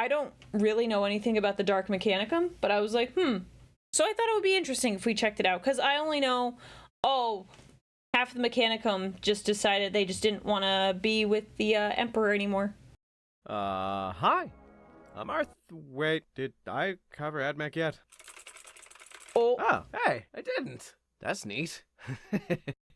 I don't really know anything about the Dark Mechanicum, but I was like, So I thought it would be interesting if we checked it out, because I only know, half the Mechanicum just decided they just didn't want to be with the Emperor anymore. Hi. I'm Arth. Wait, did I cover AdMech yet? Oh, Hey, I didn't. That's neat.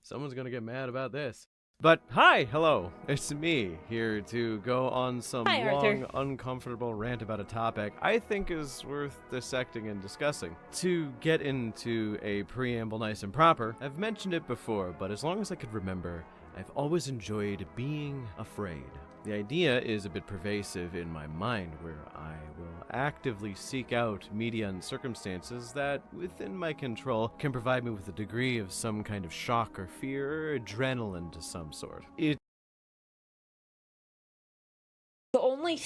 Someone's gonna get mad about this. But hi, hello, it's me, here to go on some long, uncomfortable rant about a topic I think is worth dissecting and discussing. To get into a preamble nice and proper, I've mentioned it before, but as long as I could remember, I've always enjoyed being afraid. The idea is a bit pervasive in my mind, where I will actively seek out media and circumstances that, within my control, can provide me with a degree of some kind of shock or fear or adrenaline to some sort. The only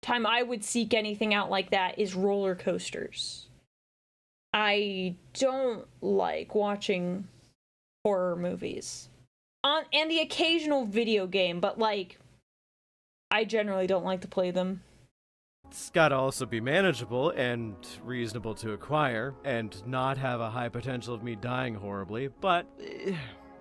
time I would seek anything out like that is roller coasters. I don't like watching horror movies. And the occasional video game, but I generally don't like to play them. It's gotta also be manageable and reasonable to acquire, and not have a high potential of me dying horribly, but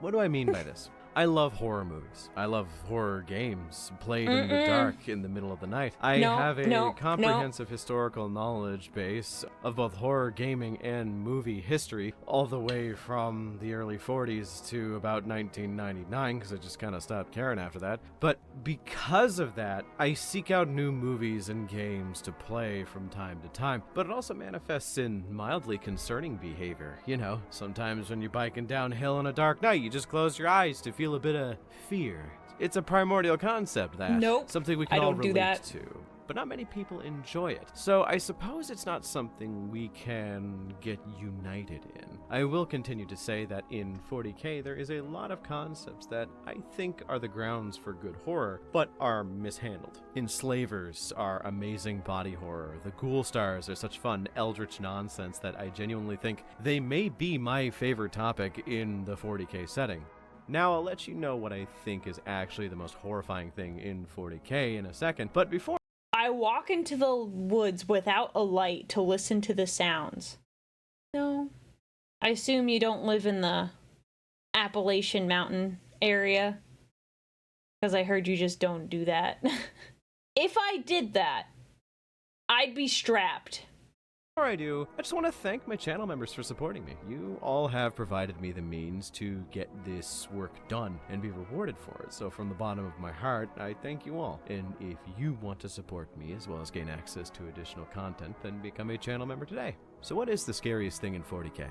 what do I mean by this? I love horror movies. I love horror games played in the dark in the middle of the night. I have a comprehensive historical knowledge base of both horror gaming and movie history, all the way from the early 40s to about 1999, because I just kind of stopped caring after that. But because of that, I seek out new movies and games to play from time to time. But it also manifests in mildly concerning behavior. You know, sometimes when you're biking downhill on a dark night, you just close your eyes to feel a bit of fear. It's a primordial concept that something we can all relate to, but not many people enjoy it. So I suppose it's not something we can get united in. I will continue to say that in 40K there is a lot of concepts that I think are the grounds for good horror, but are mishandled. Enslavers are amazing body horror. The Ghoul Stars are such fun, eldritch nonsense that I genuinely think they may be my favorite topic in the 40K setting. Now, I'll let you know what I think is actually the most horrifying thing in 40K in a second, but before I walk into the woods without a light to listen to the sounds. No. I assume you don't live in the Appalachian Mountain area, because I heard you just don't do that. If I did that, I'd be strapped. Before I do, I just want to thank my channel members for supporting me. You all have provided me the means to get this work done and be rewarded for it. So from the bottom of my heart, I thank you all. And if you want to support me as well as gain access to additional content, then become a channel member today. So what is the scariest thing in 40K?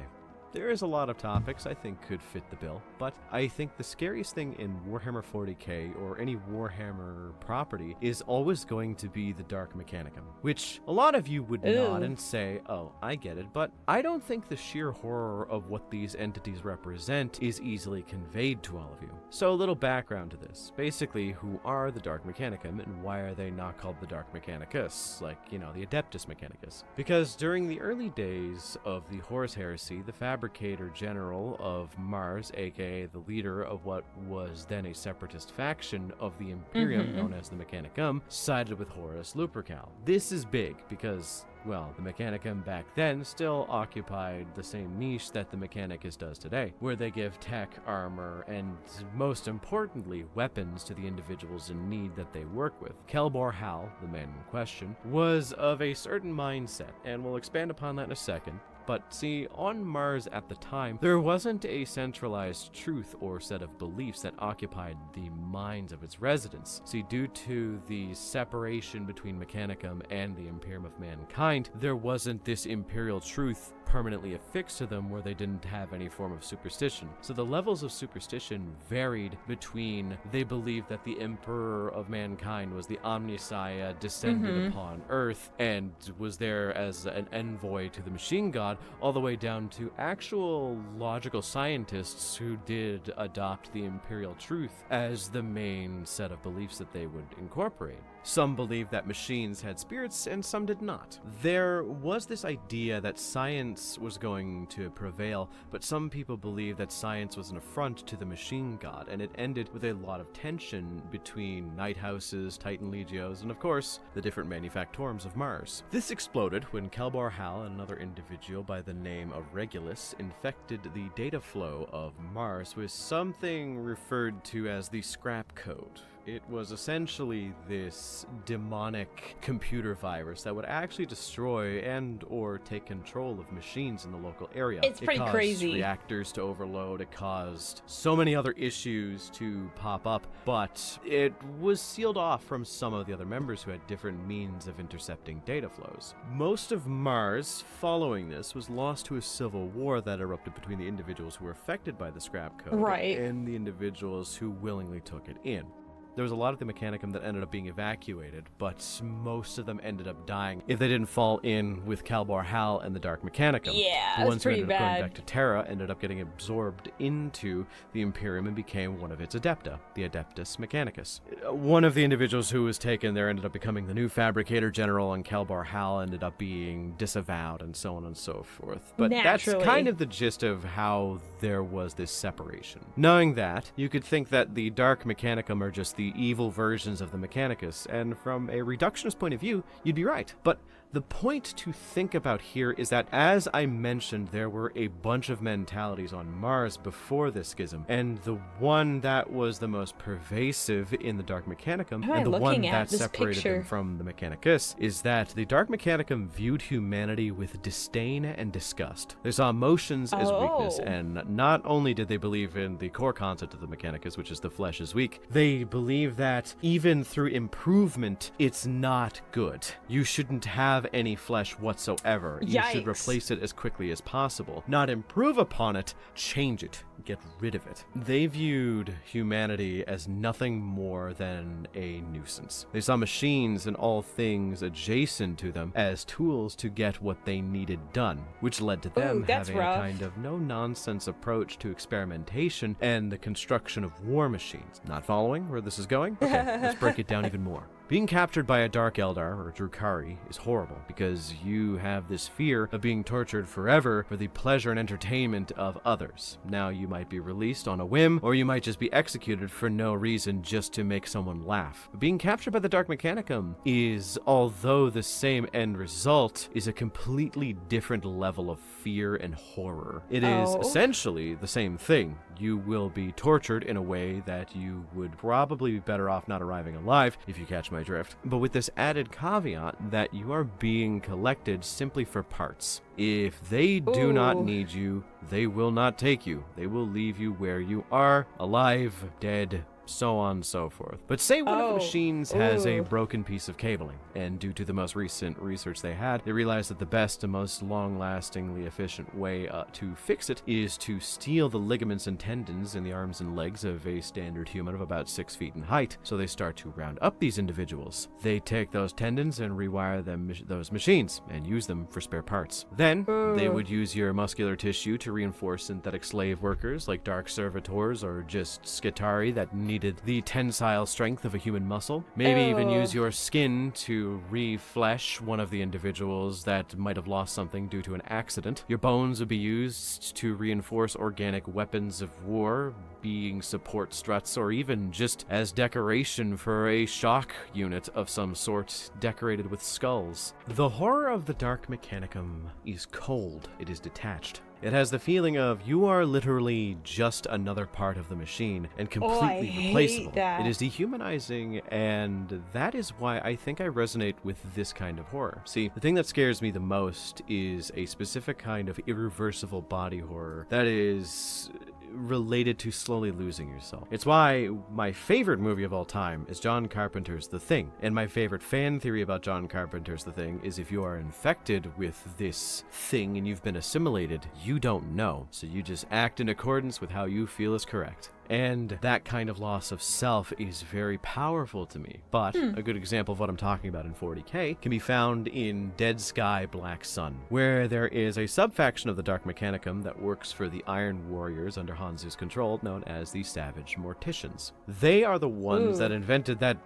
There is a lot of topics I think could fit the bill, but I think the scariest thing in Warhammer 40K or any Warhammer property is always going to be the Dark Mechanicum, which a lot of you would nod and say, oh, I get it, but I don't think the sheer horror of what these entities represent is easily conveyed to all of you. So a little background to this. Basically, who are the Dark Mechanicum and why are they not called the Dark Mechanicus, like, you know, the Adeptus Mechanicus? Because during the early days of the Horus Heresy, the Fabricator General of Mars, aka the leader of what was then a separatist faction of the Imperium known as the Mechanicum, sided with Horus Lupercal. This is big because, well, the Mechanicum back then still occupied the same niche that the Mechanicus does today, where they give tech, armor, and most importantly, weapons to the individuals in need that they work with. Kelbor Hal, the man in question, was of a certain mindset, and we'll expand upon that in a second. But see, on Mars at the time, there wasn't a centralized truth or set of beliefs that occupied the minds of its residents. See, due to the separation between Mechanicum and the Imperium of Mankind, there wasn't this imperial truth permanently affixed to them where they didn't have any form of superstition. So the levels of superstition varied between they believed that the Emperor of Mankind was the Omnissiah descended upon Earth and was there as an envoy to the machine god, all the way down to actual logical scientists who did adopt the imperial truth as the main set of beliefs that they would incorporate. Some believed that machines had spirits and some did not. There was this idea that science was going to prevail, but some people believed that science was an affront to the machine god, and it ended with a lot of tension between Night Houses, Titan Legios, and of course, the different manufactorums of Mars. This exploded when Kelbar Hal and another individual by the name of Regulus infected the data flow of Mars with something referred to as the scrap code. It was essentially this demonic computer virus that would actually destroy and or take control of machines in the local area. It's pretty crazy. It caused reactors to overload. It caused so many other issues to pop up, but it was sealed off from some of the other members who had different means of intercepting data flows. Most of Mars, following this, was lost to a civil war that erupted between the individuals who were affected by the scrap code and the individuals who willingly took it in. There was a lot of the Mechanicum that ended up being evacuated, but most of them ended up dying if they didn't fall in with Kelbar Hal and the Dark Mechanicum. Yeah, the ones who pretty ended up bad. going back to Terra ended up getting absorbed into the Imperium and became one of its Adepta, the Adeptus Mechanicus. One of the individuals who was taken there ended up becoming the new Fabricator General, and Kelbar Hal ended up being disavowed, and so on and so forth. But Naturally. That's kind of the gist of how there was this separation. Knowing that, you could think that the Dark Mechanicum are just the evil versions of the Mechanicus, and from a reductionist point of view, you'd be right. But the point to think about here is that, as I mentioned, there were a bunch of mentalities on Mars before this schism, and the one that was the most pervasive in the Dark Mechanicum, and the one that separated them from the Mechanicus, is that the Dark Mechanicum viewed humanity with disdain and disgust. They saw emotions as weakness, and not only did they believe in the core concept of the Mechanicus, which is the flesh is weak, they believe that even through improvement, it's not good. You shouldn't have any flesh whatsoever. Yikes. You should replace it as quickly as possible. Not improve upon it, change it. Get rid of it. They viewed humanity as nothing more than a nuisance. They saw machines and all things adjacent to them as tools to get what they needed done, which led to them having a kind of no-nonsense approach to experimentation and the construction of war machines. Not following where this is going? Okay, let's break it down even more. Being captured by a Dark Eldar, or Drukari, is horrible, because you have this fear of being tortured forever for the pleasure and entertainment of others. Now, you might be released on a whim, or you might just be executed for no reason just to make someone laugh. But being captured by the Dark Mechanicum is, although the same end result, is a completely different level of fear and horror. It is essentially the same thing. You will be tortured in a way that you would probably be better off not arriving alive, if you catch my drift, but with this added caveat that you are being collected simply for parts. If they do not need you, they will not take you. They will leave you where you are, alive, dead, so on and so forth. But say one of the machines has a broken piece of cabling, and due to the most recent research they had, they realized that the best and most long-lastingly efficient way to fix it is to steal the ligaments and tendons in the arms and legs of a standard human of about 6 feet in height. So they start to round up these individuals. They take those tendons and rewire those machines and use them for spare parts. Then they would use your muscular tissue to reinforce synthetic slave workers like dark servitors or just Skitari that needed the tensile strength of a human muscle. Maybe even use your skin to reflesh one of the individuals that might have lost something due to an accident. Your bones would be used to reinforce organic weapons of war, being support struts, or even just as decoration for a shock unit of some sort decorated with skulls. The horror of the Dark Mechanicum is cold. It is detached. It has the feeling of you are literally just another part of the machine and completely replaceable. It is dehumanizing, and that is why I think I resonate with this kind of horror. See, the thing that scares me the most is a specific kind of irreversible body horror that is related to slowly losing yourself. It's why my favorite movie of all time is John Carpenter's The Thing. And my favorite fan theory about John Carpenter's The Thing is if you are infected with this thing and you've been assimilated, you don't know. So you just act in accordance with how you feel is correct. And that kind of loss of self is very powerful to me. But a good example of what I'm talking about in 40K can be found in Dead Sky Black Sun, where there is a subfaction of the Dark Mechanicum that works for the Iron Warriors under Hanzu's control, known as the Savage Morticians. They are the ones that invented that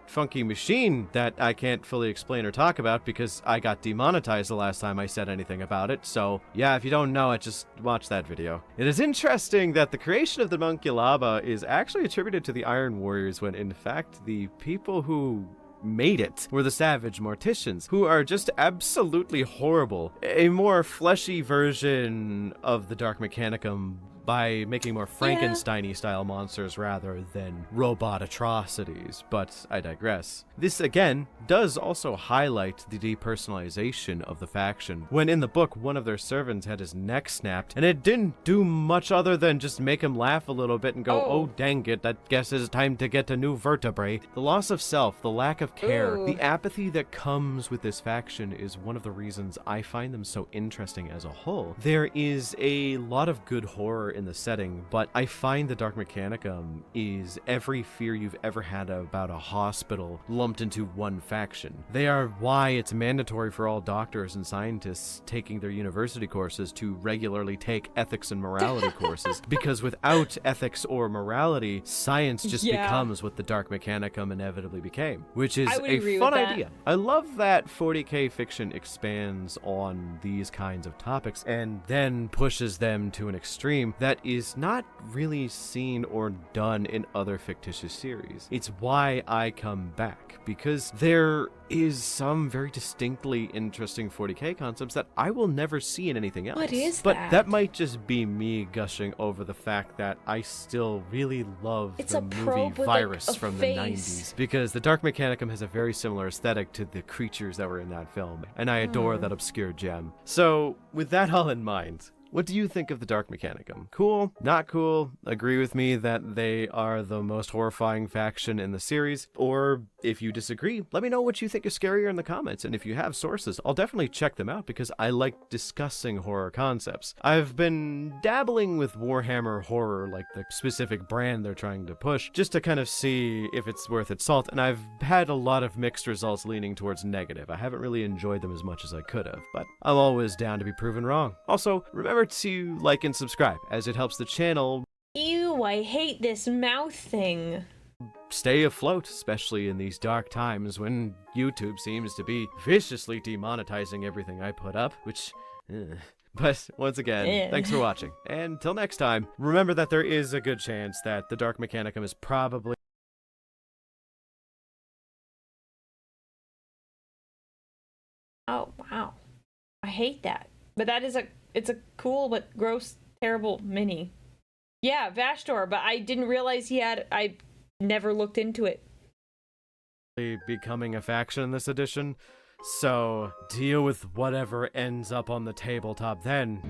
funky machine that I can't fully explain or talk about because I got demonetized the last time I said anything about it. So yeah, if you don't know it, just watch that video. It is interesting that the creation of the Munculaba is actually attributed to the Iron Warriors when in fact the people who made it were the Savage Morticians, who are just absolutely horrible. A more fleshy version of the Dark Mechanicum by making more Frankenstein-y style monsters rather than robot atrocities, but I digress. This, again, does also highlight the depersonalization of the faction. When in the book, one of their servants had his neck snapped, and it didn't do much other than just make him laugh a little bit and go, oh dang it, I guess it's time to get a new vertebrae. The loss of self, the lack of care, the apathy that comes with this faction is one of the reasons I find them so interesting as a whole. There is a lot of good horror in the setting, but I find the Dark Mechanicum is every fear you've ever had about a hospital lumped into one faction. They are why it's mandatory for all doctors and scientists taking their university courses to regularly take ethics and morality courses, because without ethics or morality, science just becomes what the Dark Mechanicum inevitably became, which is a fun idea. I love that 40k fiction expands on these kinds of topics and then pushes them to an extreme that is not really seen or done in other fictitious series. It's why I come back, because there is some very distinctly interesting 40k concepts that I will never see in anything else. What is but that? That might just be me gushing over the fact that I still really love the movie Virus from the 90s, because the Dark Mechanicum has a very similar aesthetic to the creatures that were in that film, and I adore that obscure gem. So, with that all in mind, what do you think of the Dark Mechanicum? Cool? Not cool? Agree with me that they are the most horrifying faction in the series? Or if you disagree, let me know what you think is scarier in the comments, and if you have sources, I'll definitely check them out because I like discussing horror concepts. I've been dabbling with Warhammer horror, like the specific brand they're trying to push, just to kind of see if it's worth its salt, and I've had a lot of mixed results leaning towards negative. I haven't really enjoyed them as much as I could have, but I'm always down to be proven wrong. Also, remember to like and subscribe, as it helps the channel. Ew, I hate this mouth thing. Stay afloat, especially in these dark times when YouTube seems to be viciously demonetizing everything I put up, which... But once again, thanks for watching, and until next time, remember that there is a good chance that the Dark Mechanicum is probably... Oh, wow. I hate that. But that is it's a cool but gross, terrible mini. Yeah, Vashtor, but I didn't realize I never looked into it. Becoming a faction in this edition, so deal with whatever ends up on the tabletop then.